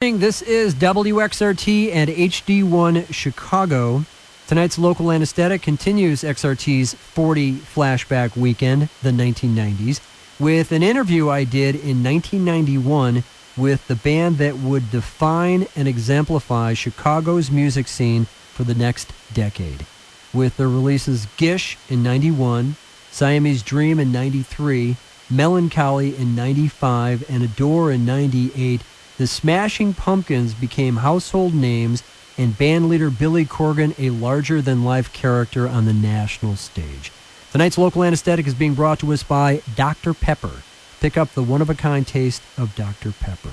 This is WXRT and HD1 Chicago. Tonight's local anesthetic continues XRT's 40 flashback weekend, the 1990s, with an interview I did in 1991 with the band that would define and exemplify Chicago's music scene for the next decade. With their releases Gish in 91, Siamese Dream in 93, Melancholy in 95, and Adore in 98, the Smashing Pumpkins became household names and bandleader Billy Corgan a larger-than-life character on the national stage. Tonight's local anesthetic is being brought to us by Dr. Pepper. Pick up the one-of-a-kind taste of Dr. Pepper.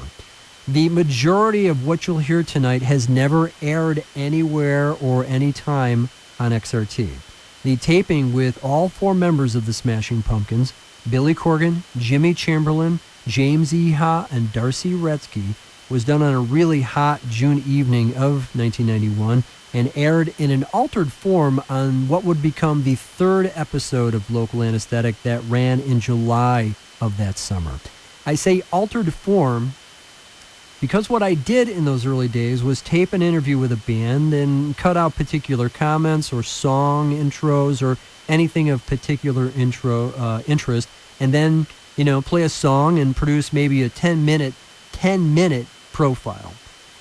The majority of what you'll hear tonight has never aired anywhere or any time on XRT. The taping with all four members of the Smashing Pumpkins, Billy Corgan, Jimmy Chamberlain, James Iha, and Darcy Retzky, was done on a really hot June evening of 1991 and aired in an altered form on what would become the third episode of Local Anesthetic that ran in July of that summer. I say altered form because what I did in those early days was tape an interview with a band and cut out particular comments or song intros or anything of particular interest, and then play a song and produce maybe a 10-minute profile.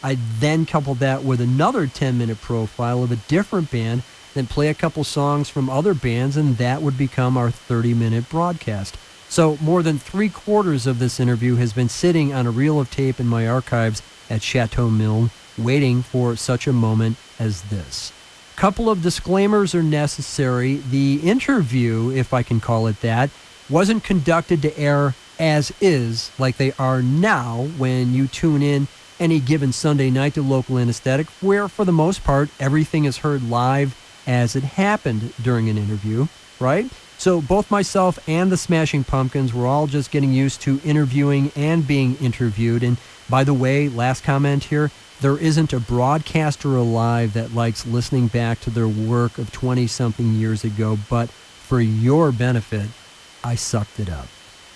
I'd then couple that with another 10-minute profile of a different band, then play a couple songs from other bands, and that would become our 30-minute broadcast. So more than 3/4 of this interview has been sitting on a reel of tape in my archives at Chateau Milne, waiting for such a moment as this. Couple of disclaimers are necessary. The interview, if I can call it that, wasn't conducted to air as is like they are now when you tune in any given Sunday night to Local Anesthetic, where for the most part everything is heard live as it happened during an interview, right? So both myself and the Smashing Pumpkins were all just getting used to interviewing and being interviewed. And by the way, last comment here, there isn't a broadcaster alive that likes listening back to their work of 20-something years ago, but for your benefit, I sucked it up.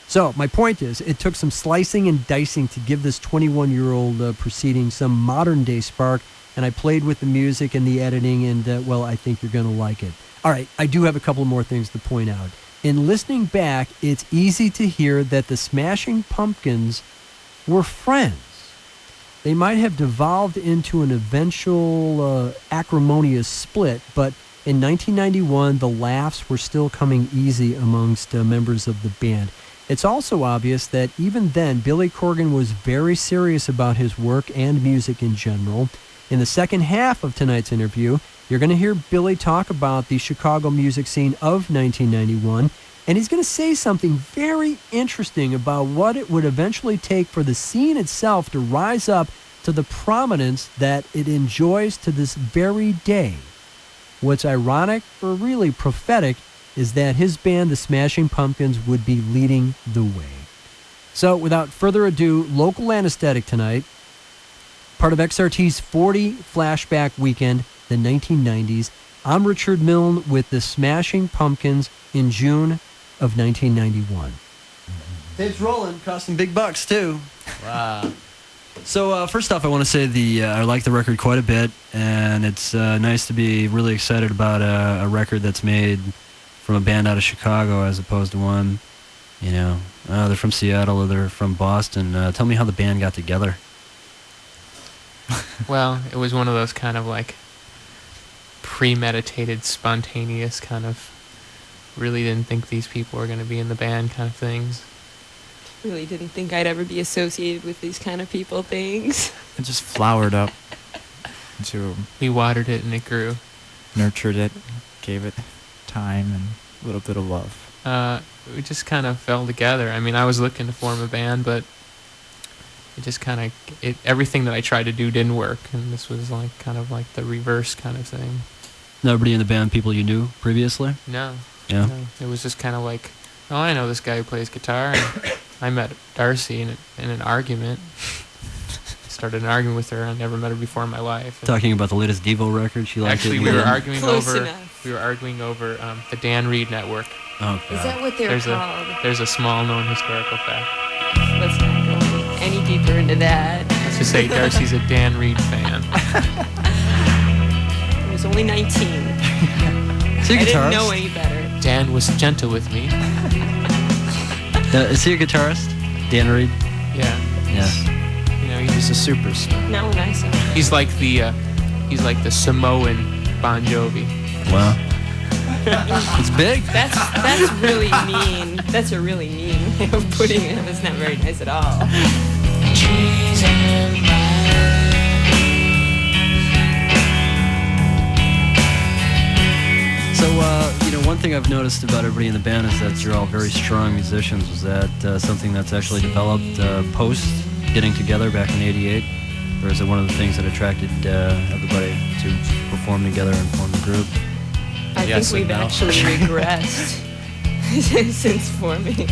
So my point is, it took some slicing and dicing to give this 21-year-old proceeding some modern-day spark, and I played with the music and the editing, and, I think you're going to like it. All right, I do have a couple more things to point out. In listening back, it's easy to hear that the Smashing Pumpkins were friends. They might have devolved into an eventual acrimonious split, but in 1991, the laughs were still coming easy amongst members of the band. It's also obvious that even then, Billy Corgan was very serious about his work and music in general. In the second half of tonight's interview, you're going to hear Billy talk about the Chicago music scene of 1991, and he's going to say something very interesting about what it would eventually take for the scene itself to rise up to the prominence that it enjoys to this very day. What's ironic, or really prophetic, is that his band, the Smashing Pumpkins, would be leading the way. So, without further ado, Local Anesthetic tonight, part of XRT's 40 flashback weekend, the 1990s. I'm Richard Milne with the Smashing Pumpkins in June of 1991. Tape's rolling, costing big bucks, too. Wow. So first off, I want to say I like the record quite a bit, and it's nice to be really excited about a record that's made from a band out of Chicago as opposed to one, they're from Seattle or they're from Boston. Tell me how the band got together. Well, it was one of those kind of like premeditated, spontaneous kind of really didn't think these people were going to be in the band kind of things. Really didn't think I'd ever be associated with these kind of people things. It just flowered up We watered it and it grew. Nurtured it, gave it time and a little bit of love. We just kind of fell together. I mean, I was looking to form a band, but it just kind of, everything that I tried to do didn't work, and this was like kind of like the reverse kind of thing. Nobody in the band, people you knew previously? No. Yeah. No. It was just kind of like, oh, I know this guy who plays guitar, and I met Darcy in an argument. Started an argument with her. I never met her before in my life. Talking about the latest Devo record, she liked actually, it. we were arguing Close over. enough. We were arguing over the Dan Reed Network. Oh, God. Is that what they're called? There's a small-known historical fact. Let's not go any deeper into that. That's to say Darcy's a Dan Reed fan. I was only 19. So you're I didn't guitarist? know any better. Dan was gentle with me. Is he a guitarist? Dan Reed? Yeah. Yeah. You know, He's a superstar. Now when I saw he's like the Samoan Bon Jovi. Wow. It's big. that's really mean. That's a really mean way of putting it. It's not very nice at all. Cheese and So, one thing I've noticed about everybody in the band is that you're all very strong musicians. Was that something that's actually developed post getting together back in '88? Or is it one of the things that attracted everybody to perform together and form a group? I Yes think we've and no. actually regressed since forming.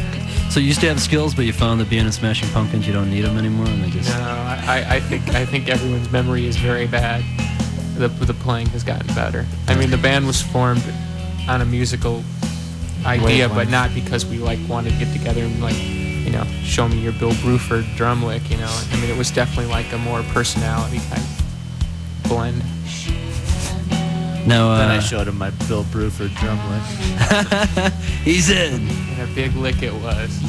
So you used to have skills, but you found that being in Smashing Pumpkins, you don't need them anymore, and they just... No, I think everyone's memory is very bad. The playing has gotten better. I mean, the band was formed on a musical idea, but not because we wanted to get together and show me your Bill Bruford drum lick. I mean, it was definitely like a more personality kind of blend. No, Then I showed him my Bill Bruford drum lick. he's in. And a big lick it was.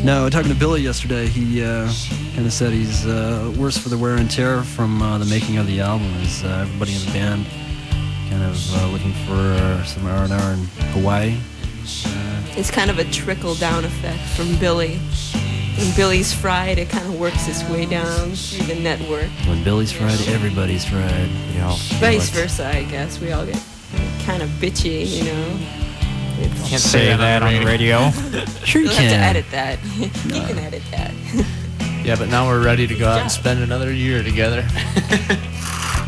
No, talking to Billy yesterday, he kind of said he's worse for the wear and tear from the making of the album. Is everybody in the band kind of looking for some R&R in Hawaii? It's kind of a trickle-down effect from Billy. When Billy's fried, it kind of works its way down through the network. When Billy's fried, everybody's fried. Vice versa, I guess. We all get kind of bitchy, Can't Say that on the radio. Sure you You'll have to can. edit that. You can edit that. Yeah, but now we're ready to go out and spend another year together.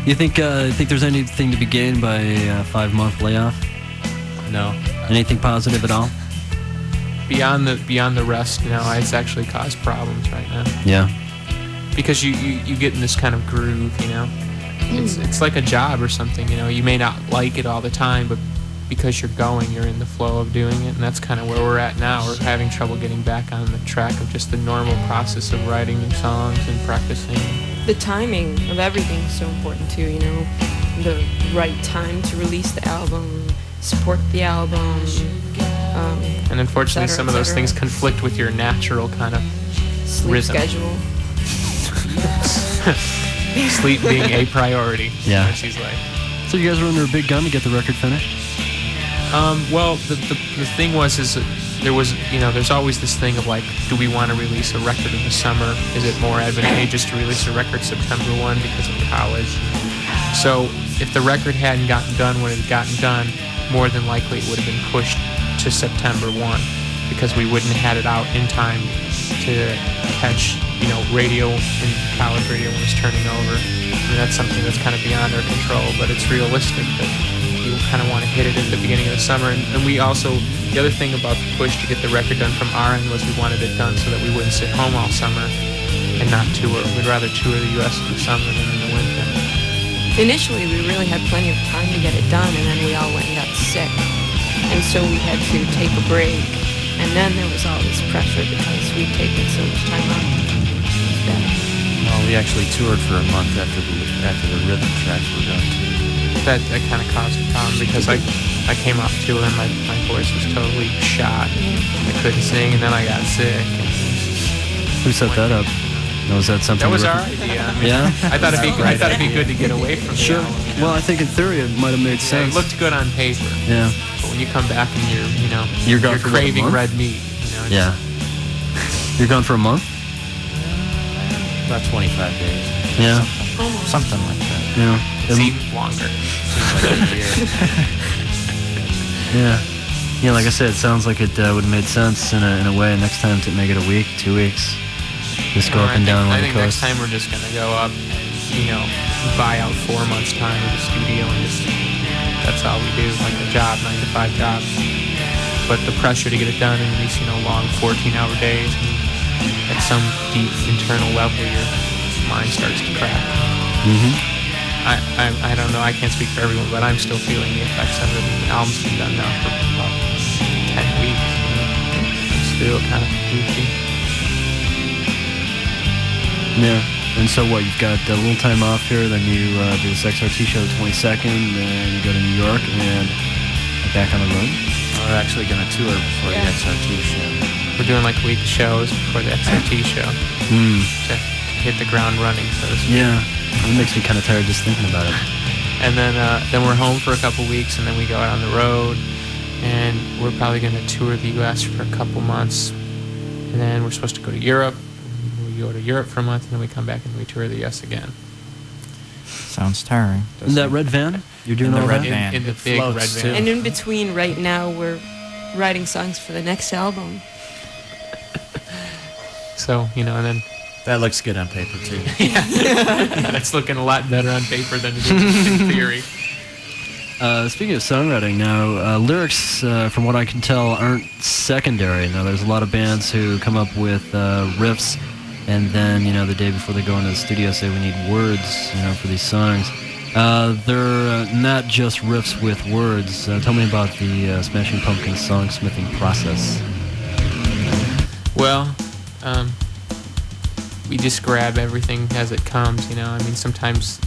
You think there's anything to be gained by a 5-month layoff? No. Anything positive at all? Beyond the rest, it's actually caused problems right now. Yeah. Because you get in this kind of groove, It's like a job or something, You may not like it all the time, but because you're in the flow of doing it, and that's kind of where we're at now. We're having trouble getting back on the track of just the normal process of writing new songs and practicing. The timing of everything is so important too, The right time to release the album, support the album. And unfortunately, Cetera, some of those cetera. things conflict with your natural kind of Sleep rhythm. schedule. Sleep being a priority. Yeah. She's like. So you guys were under a big gun to get the record finished? Well, the thing was that there was, there's always this thing of like, do we want to release a record in the summer? Is it more advantageous to release a record September 1 because of college? So if the record hadn't gotten done when it had gotten done, more than likely it would have been pushed to September 1 because we wouldn't have had it out in time to catch, radio and college radio when it's turning over. I mean, that's something that's kind of beyond our control, but it's realistic that you kind of want to hit it at the beginning of the summer. And we also, the other thing about the push to get the record done from our end was we wanted it done so that we wouldn't sit home all summer and not tour. We'd rather tour the U.S. in the summer than in the winter. Initially, we really had plenty of time to get it done, and then we all went and got sick. And so we had to take a break. And then there was all this pressure because we'd taken so much time off. It was bad. Well, we actually toured for a month after the rhythm tracks were done too. That kind of caused a problem because I came off tour and my voice was totally shot. I couldn't sing, and then I got sick. Who set that up? Was that something? That was you our were- idea. I mean, Yeah? I thought it'd be good to get away from Sure. the album, Well, I think in theory it might have made Yeah, sense. it looked good on paper, Yeah. but when you come back and You're gone you're for what, a craving month? red meat. Yeah. You're gone for a month? About 25 days. Yeah. Something like that. Yeah. It seemed longer. Yeah. Yeah, like I said, it sounds like it would have made sense in a way. Next time to make it a week, 2 weeks. Just go up and down I on the think next coast. time we're just gonna go up, buy out 4 months time of the studio and just that's all we do, like a job, 9 to 5 job. But the pressure to get it done in these long 14-hour days, and at some deep internal level, your mind starts to crack. Mm-hmm. I don't know. I can't speak for everyone, but I'm still feeling the effects of it. The album's been done now for about 10 weeks. I'm still kind of goofy. Yeah. And so what, you've got a little time off here, then you do this XRT show the 22nd, then you go to New York, and back on the road? We're actually going to tour before the XRT show. We're doing like a week of shows before the XRT show to hit the ground running, so to speak. Yeah. It makes me kind of tired just thinking about it. And then we're home for a couple weeks, and then we go out on the road, and we're probably going to tour the U.S. for a couple months, and then we're supposed to go to Europe. We go to Europe for a month, and then we come back and we tour the U.S. again. Sounds tiring. In that red van? You're doing In the all red that? van. In the It big red floats, van. too. And in between, right now, we're writing songs for the next album. So, and then That looks good on paper, too. that's looking a lot better on paper than it is in theory. Speaking of songwriting now, lyrics, from what I can tell, aren't secondary. Now, there's a lot of bands who come up with riffs, and then, the day before they go into the studio say we need words, for these songs. They're not just riffs with words. Tell me about the Smashing Pumpkins songsmithing process. Well, we just grab everything as it comes, sometimes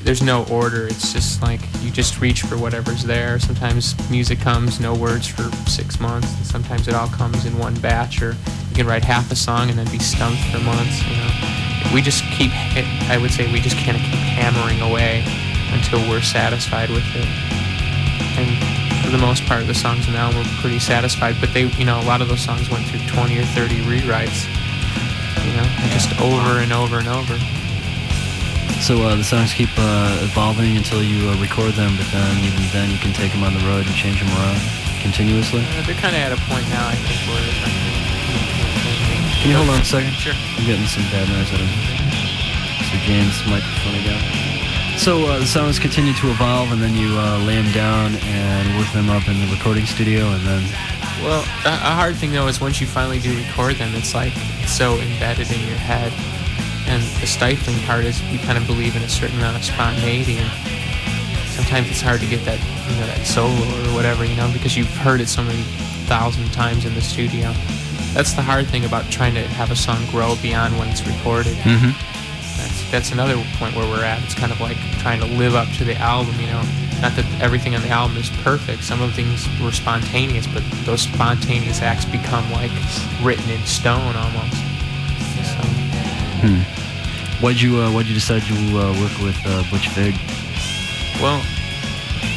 there's no order. It's just like you just reach for whatever's there. Sometimes music comes, no words for 6 months, and sometimes it all comes in one batch, or you can write half a song and then be stumped for months, We just I would say we just kind of keep hammering away until we're satisfied with it. And for the most part, the songs now we're pretty satisfied, but they, a lot of those songs went through 20 or 30 rewrites, and just over and over and over. So the songs keep evolving until you record them, but then even then you can take them on the road and change them around continuously? They're kind of at a point now, I think, where they're trying to... Can you hold on a second? Sure. I'm getting some bad noise out of Sir James' microphone again. So the songs continue to evolve, and then you lay them down and work them up in the recording studio, and then... Well, a hard thing, though, is once you finally do record them, it's like it's so embedded in your head. And the stifling part is we kind of believe in a certain amount of spontaneity, and sometimes it's hard to get that, that solo or whatever, because you've heard it so many thousand times in the studio. That's the hard thing about trying to have a song grow beyond when it's recorded. Mm-hmm. That's another point where we're at. It's kind of like trying to live up to the album, Not that everything on the album is perfect. Some of the things were spontaneous, but those spontaneous acts become like written in stone almost. So. Why'd you decide to work with Butch Vig? Well,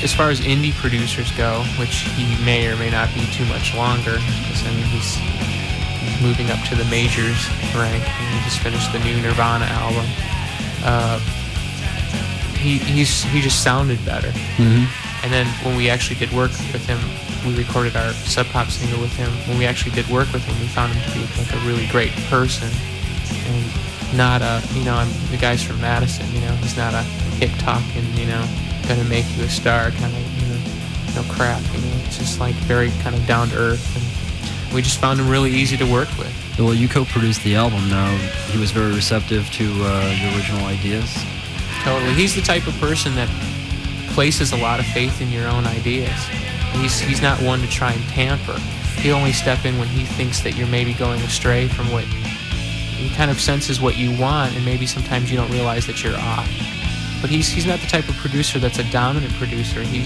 as far as indie producers go, which he may or may not be too much longer, because he's moving up to the majors rank. He just finished the new Nirvana album. He just sounded better. Mm-hmm. And then when we actually did work with him, we recorded our Sub Pop single with him. When we actually did work with him, we found him to be like a really great person, and not I'm the guy's from Madison. He's not a hip talking, gonna make you a star kind of, no crap. It's just like very kind of down to earth, and we just found him really easy to work with. Well, you co-produced the album now. He was very receptive to your original ideas. Totally. He's the type of person that places a lot of faith in your own ideas. He's not one to try and tamper. He'll only step in when he thinks that you're maybe going astray from what... He kind of senses what you want, and maybe sometimes you don't realize that you're off. But he's not the type of producer that's a dominant producer. He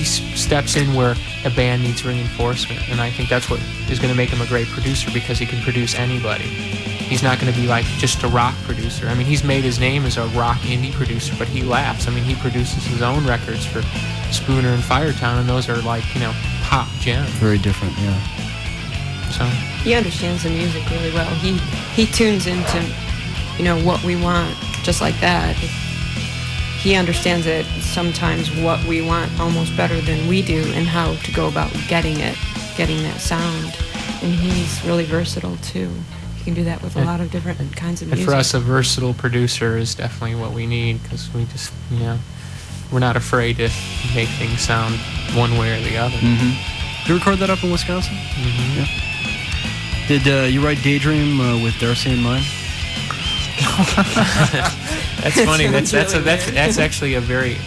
steps in where a band needs reinforcement, and I think that's what is going to make him a great producer, because he can produce anybody. He's not going to be like just a rock producer. I mean, he's made his name as a rock indie producer, but he laughs. I mean, he produces his own records for Spooner and Firetown, and those are like, pop gems. Very different, yeah. So He understands the music really well. He tunes into, what we want, just like that. He understands it sometimes what we want almost better than we do, and how to go about getting that sound. And he's really versatile too. He can do that with a lot of different kinds of and music. for us, a versatile producer is definitely what we need, because we just, we're not afraid to make things sound one way or the other. Mm-hmm. Did you record that up in Wisconsin? Mm-hmm. Yeah. Did you write Daydream with Darcy in mind? That's funny. That's actually a very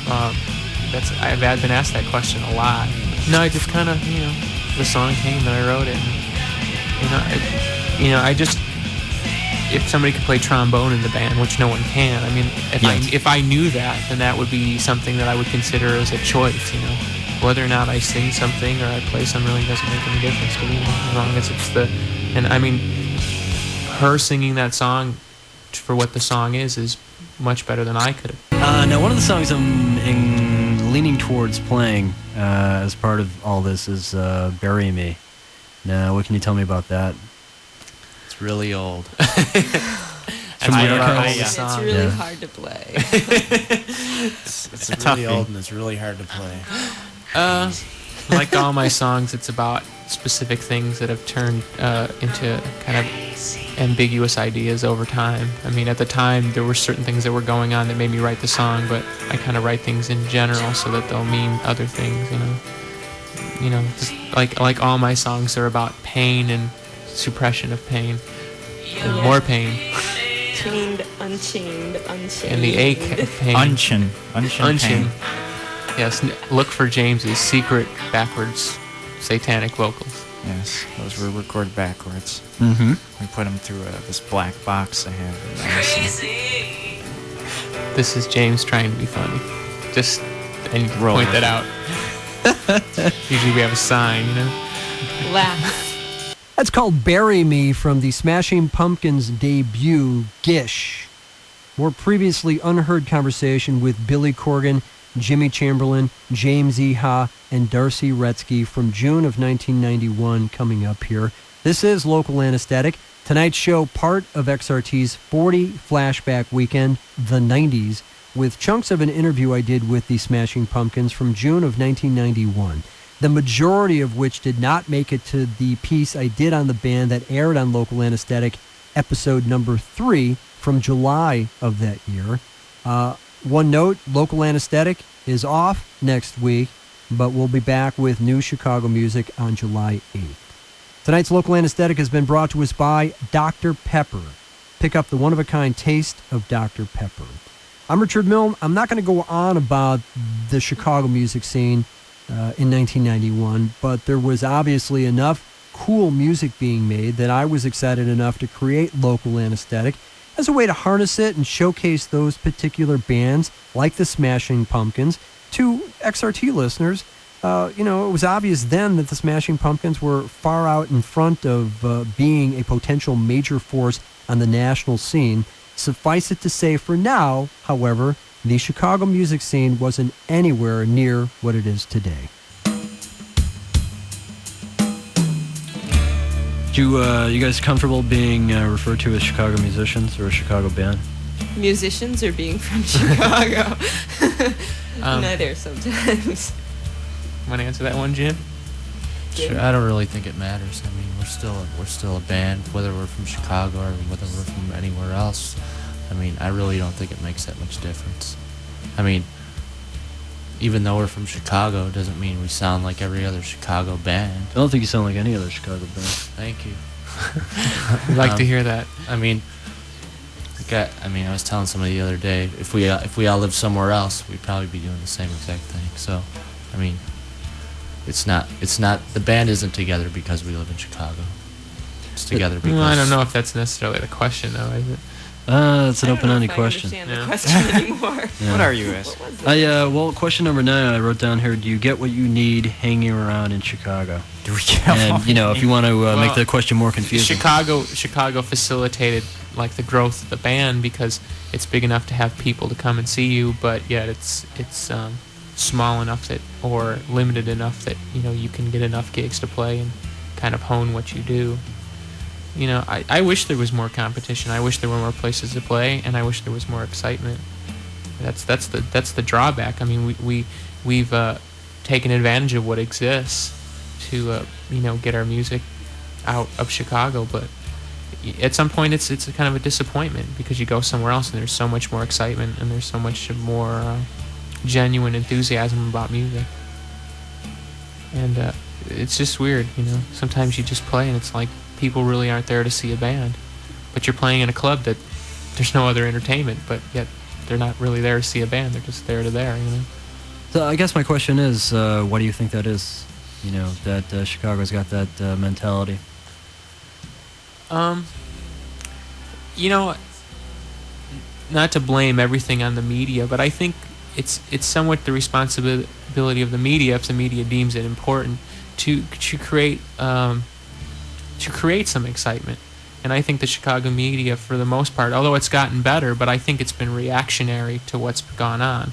I've been asked that question a lot. No, I just kind of the song came and I wrote it. I just if somebody could play trombone in the band, which no one can. I mean, if I knew that, then that would be something that I would consider as a choice. You know, whether or not I sing something or I play something really doesn't make any difference to me, as long as it's the. And I mean, her singing that song for what the song is much better than I could have. Now, one of the songs I'm leaning towards playing as part of all this is "Bury Me." Now, what can you tell me about that? It's really old. It's really hard to play. It's really old and it's really hard to play. Like all my songs, it's about specific things that have turned into kind of ambiguous ideas over time. I mean, at the time, there were certain things that were going on that made me write the song, but I kind of write things in general so that they'll mean other things, you know, just like all my songs are about pain and suppression of pain and more pain. Chained, unchained, unchained. And the ache of pain. Unchin pain. Yes, look for James's secret backwards satanic vocals. Yes, those were recorded backwards. Mm-hmm. We put them through this black box I have. This is James trying to be funny. Just, I need to point that out. Usually we have a sign, you know? Laugh. That's called "Bury Me" from the Smashing Pumpkins' debut, Gish. More previously unheard conversation with Billy Corgan, Jimmy Chamberlain, James E. Ha, and Darcy Retzky from June of 1991 coming up here. This is Local Anesthetic. Tonight's show, part of XRT's 40 flashback weekend, the 90s, with chunks of an interview I did with the Smashing Pumpkins from June of 1991. The majority of which did not make it to the piece I did on the band that aired on Local Anesthetic, episode number 3 from July of that year. One note, Local Anesthetic is off next week, but we'll be back with new Chicago music on July 8th. Tonight's Local Anesthetic has been brought to us by Dr. Pepper. Pick up the one-of-a-kind taste of Dr. Pepper. I'm Richard Milne. I'm not going to go on about the Chicago music scene in 1991, but there was obviously enough cool music being made that I was excited enough to create Local Anesthetic as a way to harness it and showcase those particular bands, like the Smashing Pumpkins, to XRT listeners. It was obvious then that the Smashing Pumpkins were far out in front of being a potential major force on the national scene. Suffice it to say, for now, however, the Chicago music scene wasn't anywhere near what it is today. You guys comfortable being referred to as Chicago musicians or a Chicago band? Musicians or being from Chicago? Neither sometimes. Want to answer that one, Jim? Sure, I don't really think it matters. I mean, we're still a band, whether we're from Chicago or whether we're from anywhere else. I mean, I really don't think it makes that much difference. I mean, even though we're from Chicago, it doesn't mean we sound like every other Chicago band. I don't think you sound like any other Chicago band. Thank you. We'd like to hear that. I mean, I was telling somebody the other day, if we all lived somewhere else, we'd probably be doing the same exact thing. So, I mean, it's not. The band isn't together because we live in Chicago. It's together because. Well, I don't know if that's necessarily the question, though, is it? It's an open-ended question. I don't know if I understand the question anymore. Yeah. What are you asking? Question number 9 I wrote down here. Do you get what you need hanging around in Chicago? Do we get And, if you want to make the question more confusing. Chicago facilitated like the growth of the band because it's big enough to have people to come and see you, but yet it's small enough that, or limited enough that, you can get enough gigs to play and kind of hone what you do. I wish there was more competition. I wish there were more places to play, and I wish there was more excitement. That's the drawback. I mean, we've taken advantage of what exists to get our music out of Chicago, but at some point it's a kind of a disappointment because you go somewhere else and there's so much more excitement and there's so much more genuine enthusiasm about music, and it's just weird. Sometimes you just play and it's like people really aren't there to see a band, but you're playing in a club that there's no other entertainment, but yet they're not really there to see a band. They're just there to there. So I guess my question is, why do you think that is? That Chicago's got that mentality. you know, not to blame everything on the media, but I think it's somewhat the responsibility of the media, if the media deems it important, to create some excitement. And I think the Chicago media, for the most part, although it's gotten better, but I think it's been reactionary to what's gone on.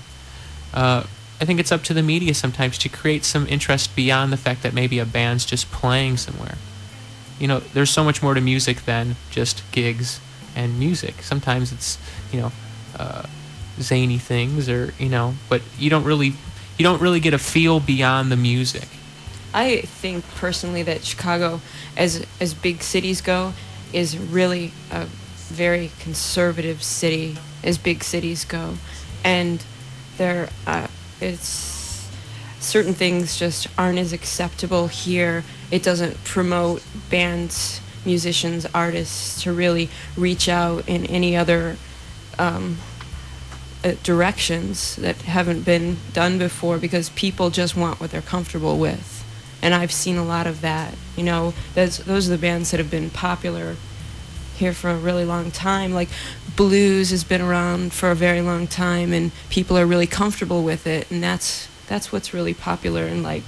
I think it's up to the media sometimes to create some interest beyond the fact that maybe a band's just playing somewhere. You know, there's so much more to music than just gigs and music. Sometimes it's, you know, zany things, or, you know, but you don't really get a feel beyond the music. I think personally that Chicago, as big cities go, is really a very conservative city as big cities go, and it's certain things just aren't as acceptable here. It doesn't promote bands, musicians, artists to really reach out in any other directions that haven't been done before, because people just want what they're comfortable with. And I've seen a lot of that. You know, those are the bands that have been popular here for a really long time. Like blues has been around for a very long time, and people are really comfortable with it, and that's what's really popular. And like,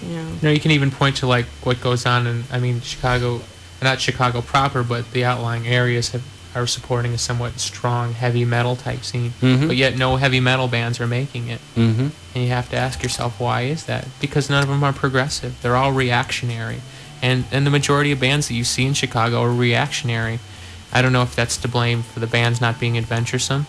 you know, you can even point to like what goes on in, I mean, Chicago, not Chicago proper, but the outlying areas are supporting a somewhat strong heavy metal type scene, but yet no heavy metal bands are making it. And you have to ask yourself, why is that? Because none of them are progressive. They're all reactionary. And the majority of bands that you see in Chicago are reactionary. I don't know if that's to blame for the bands not being adventuresome,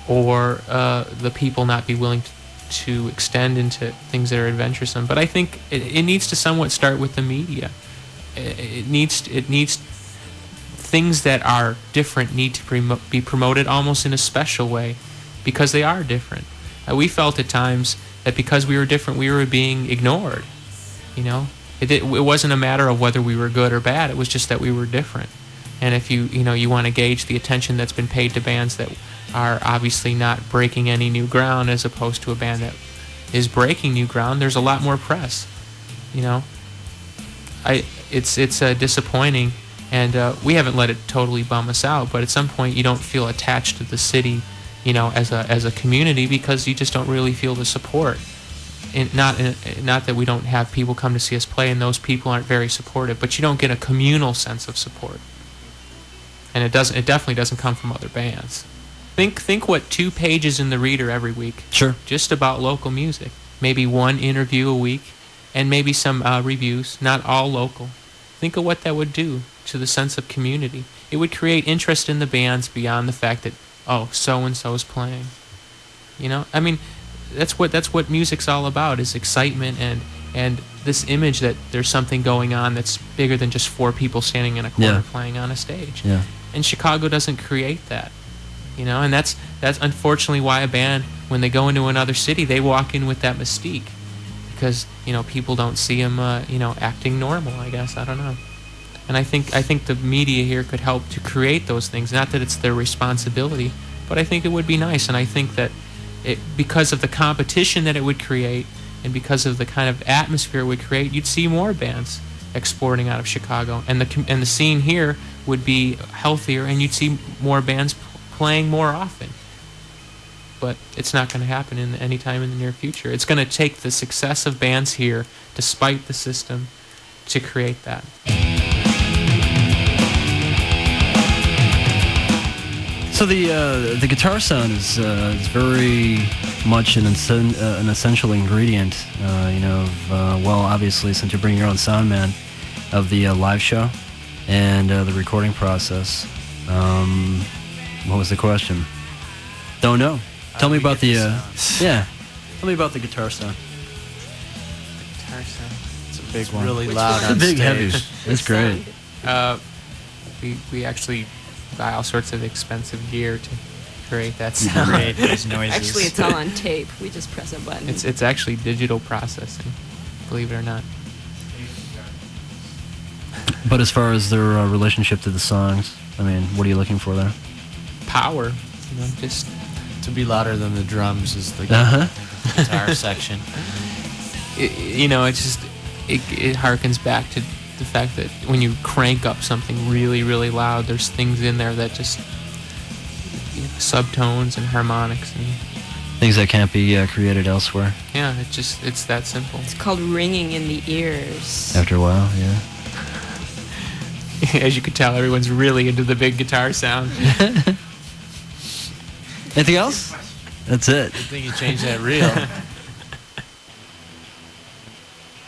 or the people not be willing to extend into things that are adventuresome. But I think it needs to somewhat start with the media. It needs things that are different need to be promoted almost in a special way, because they are different. We felt at times that because we were different, we were being ignored. You know, it wasn't a matter of whether we were good or bad. It was just that we were different. And if you want to gauge the attention that's been paid to bands that are obviously not breaking any new ground, as opposed to a band that is breaking new ground, there's a lot more press. You know, it's disappointing. And we haven't let it totally bum us out, but at some point you don't feel attached to the city, you know, as a community, because you just don't really feel the support. And not that we don't have people come to see us play, and those people aren't very supportive, but you don't get a communal sense of support. And it definitely doesn't come from other bands. Think what 2 pages in the Reader every week. Sure. Just about local music. Maybe 1 interview a week, and maybe some reviews, not all local. Think of what that would do to the sense of community. It would create interest in the bands beyond the fact that, oh, so-and-so's playing. You know, I mean, that's what music's all about, is excitement and this image that there's something going on that's bigger than just 4 people standing in a corner playing on a stage. Yeah. And Chicago doesn't create that. You know, and that's unfortunately why a band, when they go into another city, they walk in with that mystique. Because, you know, people don't see them, acting normal, I guess. I don't know. And I think the media here could help to create those things. Not that it's their responsibility, but I think it would be nice. And I think that because of the competition that it would create, and because of the kind of atmosphere it would create, you'd see more bands exporting out of Chicago, and the scene here would be healthier, and you'd see more bands playing more often. But it's not going to happen any time in the near future. It's going to take the success of bands here, despite the system, to create that. So the guitar sound is very much an essential ingredient, obviously, since you're bringing your own sound man, of the live show and the recording process. What was the question? Don't know. Tell me about the Tell me about the guitar sound. The guitar sound. It's a big one. Really Which loud one? on Big, stage. heavy. That's great. We actually buy all sorts of expensive gear to create that sound. Create those noises. Actually, it's all on tape. We just press a button. It's actually digital processing, believe it or not. But as far as their relationship to the songs, I mean, what are you looking for there? Power, just To be louder than the drums is the guitar section. it harkens back to the fact that when you crank up something really, really loud, there's things in there that just subtones and harmonics and things that can't be created elsewhere. yeah, it's that simple. It's called ringing in the ears. After a while, yeah. As you can tell, everyone's really into the big guitar sound. Anything else? That's it. Good thing you changed that reel.